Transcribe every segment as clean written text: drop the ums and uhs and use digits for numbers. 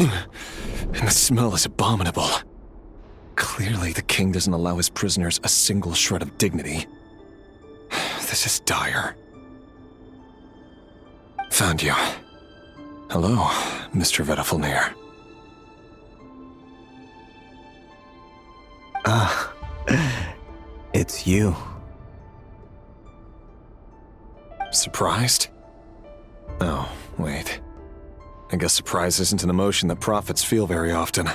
And the smell is abominable. Clearly, the king doesn't allow his prisoners a single shred of dignity. This is dire. Found you. Hello, Mr. Vedafulnir. Ah, it's you. Surprised? Oh, wait. I guess surprise isn't an emotion that prophets feel very often.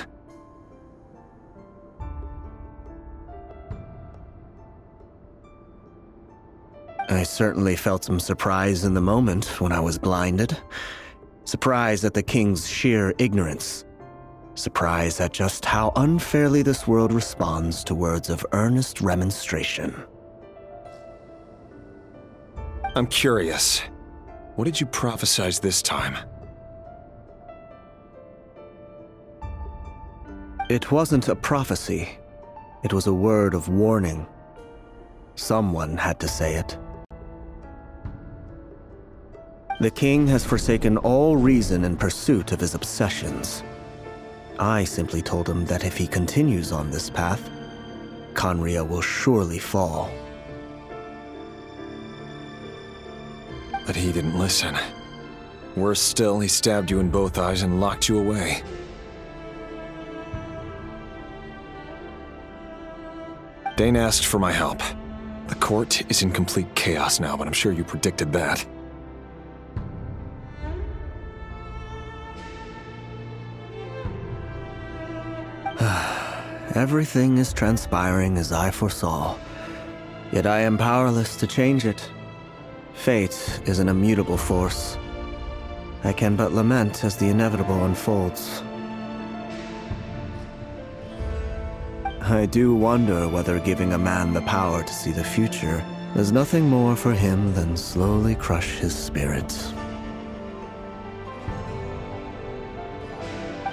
I certainly felt some surprise in the moment when I was blinded. Surprise at the king's sheer ignorance. Surprise at just how unfairly this world responds to words of earnest remonstration. I'm curious. What did you prophesize this time? It wasn't a prophecy. It was a word of warning. Someone had to say it. The king has forsaken all reason in pursuit of his obsessions. I simply told him that if he continues on this path, Khaenri'ah will surely fall. But he didn't listen. Worse still, he stabbed you in both eyes and locked you away. Dane asked for my help. The court is in complete chaos now, but I'm sure you predicted that. Everything is transpiring as I foresaw, yet I am powerless to change it. Fate is an immutable force. I can but lament as the inevitable unfolds. I do wonder whether giving a man the power to see the future does nothing more for him than slowly crush his spirit.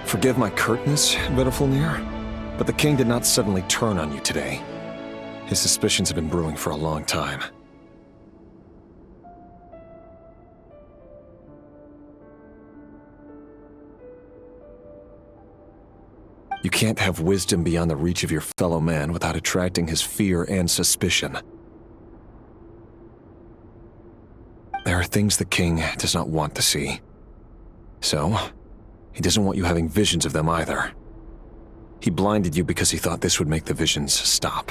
Forgive my curtness, Vedafulnir, but the king did not suddenly turn on you today. His suspicions have been brewing for a long time. You can't have wisdom beyond the reach of your fellow man without attracting his fear and suspicion. There are things the king does not want to see. So, he doesn't want you having visions of them either. He blinded you because he thought this would make the visions stop.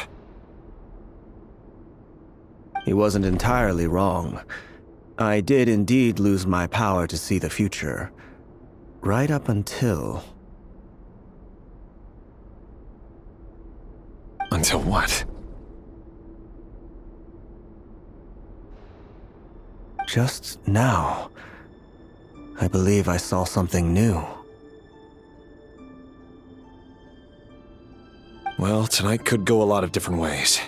He wasn't entirely wrong. I did indeed lose my power to see the future. Right up until... Until what? Just now, I believe I saw something new. Well, tonight could go a lot of different ways.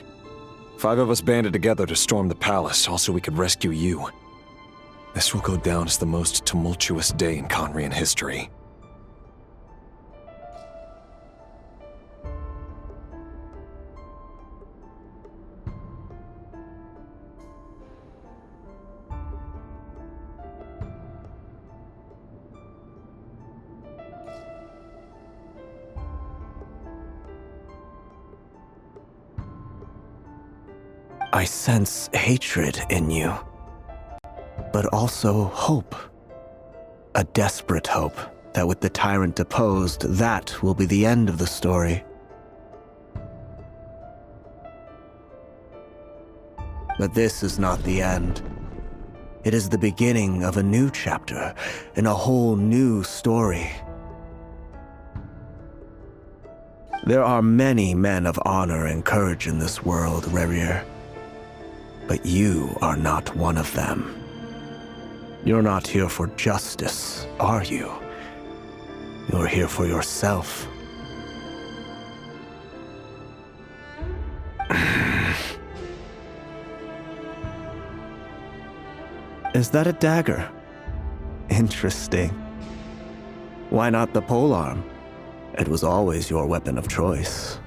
5 of us banded together to storm the palace, also we could rescue you. This will go down as the most tumultuous day in Khaenri'ah history. I sense hatred in you, but also hope. A desperate hope that with the tyrant deposed, that will be the end of the story. But this is not the end. It is the beginning of a new chapter in a whole new story. There are many men of honor and courage in this world, Rerir. But you are not one of them. You're not here for justice, are you? You're here for yourself. Is that a dagger? Interesting. Why not the polearm? It was always your weapon of choice.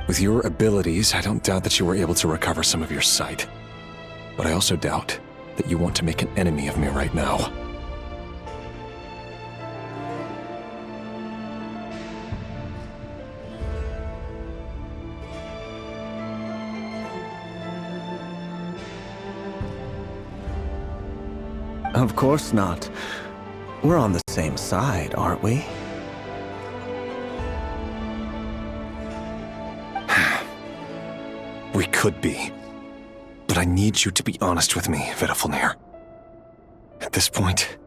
With your abilities, I don't doubt that you were able to recover some of your sight. But I also doubt that you want to make an enemy of me right now. Of course not. We're on the same side, aren't we? We could be. But I need you to be honest with me, Vedifalnir. At this point,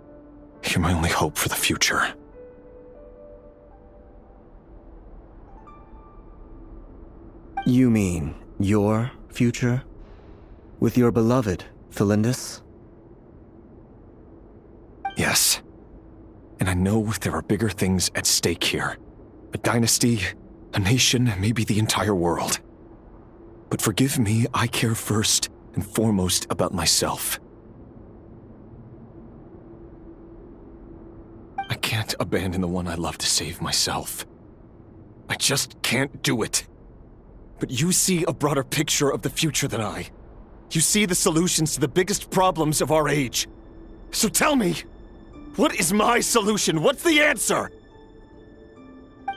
you're my only hope for the future. You mean your future? With your beloved, Felindus? Yes. And I know there are bigger things at stake here. A dynasty, a nation, maybe the entire world. But forgive me, I care first and foremost about myself. I can't abandon the one I love to save myself. I just can't do it. But you see a broader picture of the future than I. You see the solutions to the biggest problems of our age. So tell me, what is my solution? What's the answer?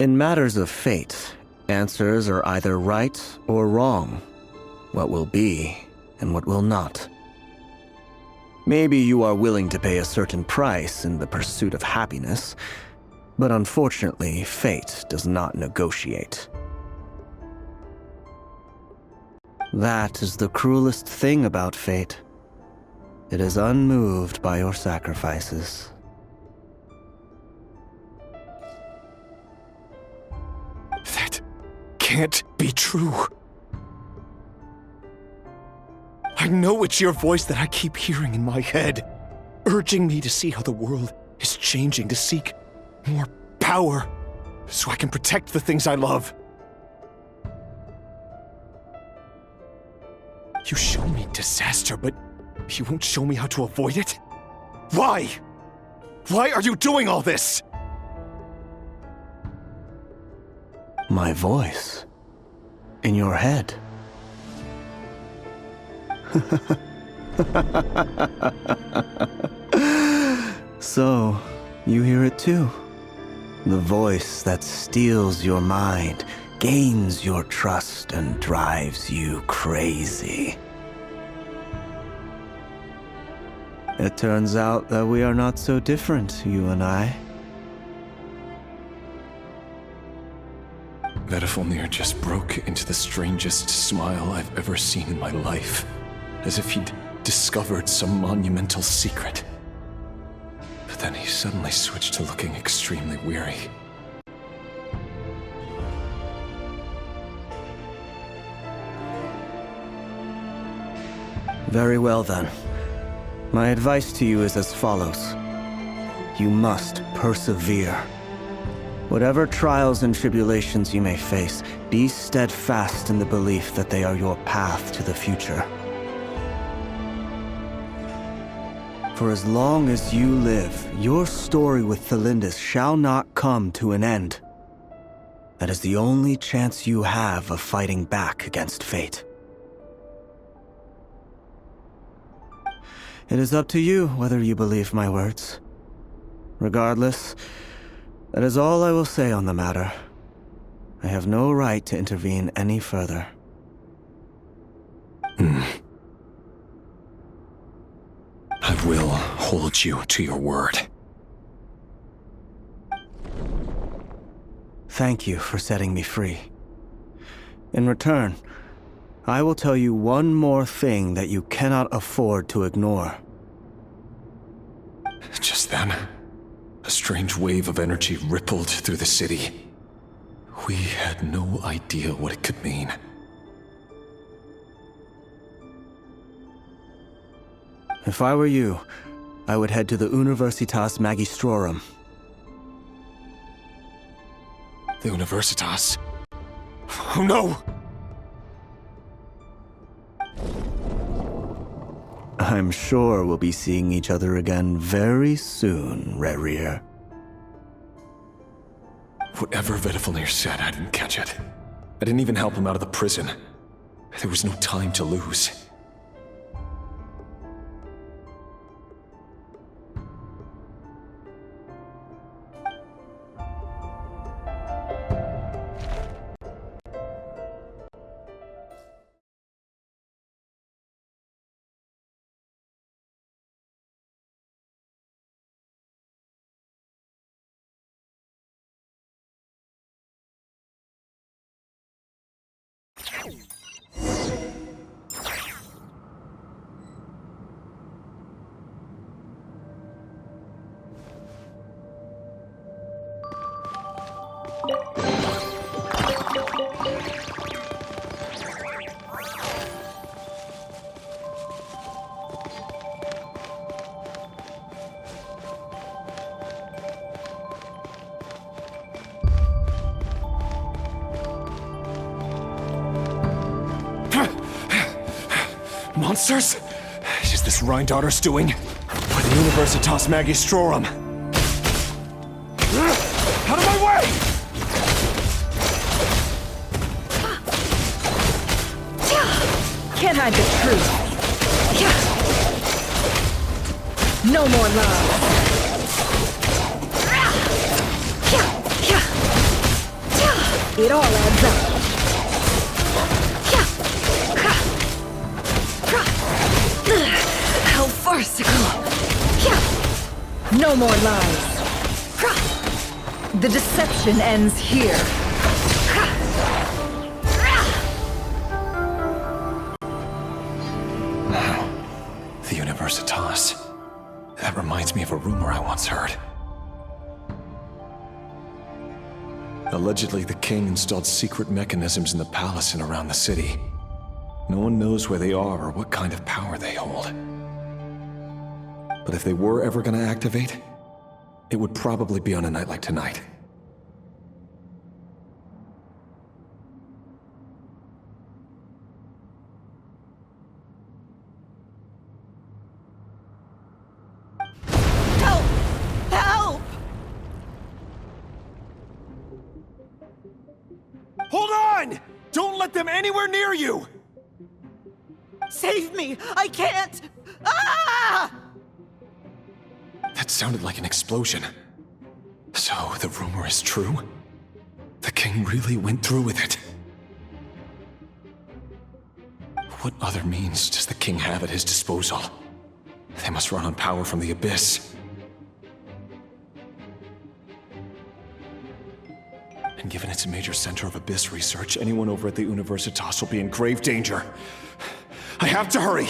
In matters of fate, answers are either right or wrong. What will be and what will not. Maybe you are willing to pay a certain price in the pursuit of happiness, but unfortunately, fate does not negotiate. That is the cruelest thing about fate. It is unmoved by your sacrifices. That can't be true. I know it's your voice that I keep hearing in my head, urging me to see how the world is changing, to seek more power, so I can protect the things I love. You show me disaster, but you won't show me how to avoid it? Why? Why are you doing all this? My voice. In your head. So, you hear it too? The voice that steals your mind, gains your trust, and drives you crazy. It turns out that we are not so different, you and I. Vedifalnir just broke into the strangest smile I've ever seen in my life, as if he'd discovered some monumental secret. But then he suddenly switched to looking extremely weary. Very well then. My advice to you is as follows. You must persevere. Whatever trials and tribulations you may face, be steadfast in the belief that they are your path to the future. For as long as you live, your story with Felindus shall not come to an end. That is the only chance you have of fighting back against fate. It is up to you whether you believe my words. Regardless, that is all I will say on the matter. I have no right to intervene any further. I will hold you to your word. Thank you for setting me free. In return, I will tell you one more thing that you cannot afford to ignore. Just then, a strange wave of energy rippled through the city. We had no idea what it could mean. If I were you, I would head to the Universitas Magistrorum. The Universitas? Oh no! I'm sure we'll be seeing each other again very soon, Rerir. Whatever Vedifalnir said, I didn't catch it. I didn't even help him out of the prison. There was no time to lose. Monsters? Is this Rheindarter's doing? By the Universitas Magistrorum! Out of my way! Can't hide the truth. No more love. It all adds up. How farcical! No more lies. The deception ends here. The Universitas. That reminds me of a rumor I once heard. Allegedly, the king installed secret mechanisms in the palace and around the city. No one knows where they are or what kind of power they hold. But if they were ever going to activate, it would probably be on a night like tonight. Help! Help! Hold on! Don't let them anywhere near you! Save me! I can't! Ah! That sounded like an explosion. So, the rumor is true? The king really went through with it? What other means does the king have at his disposal? They must run on power from the Abyss. And given it's a major center of Abyss research, anyone over at the Universitas will be in grave danger. I have to hurry!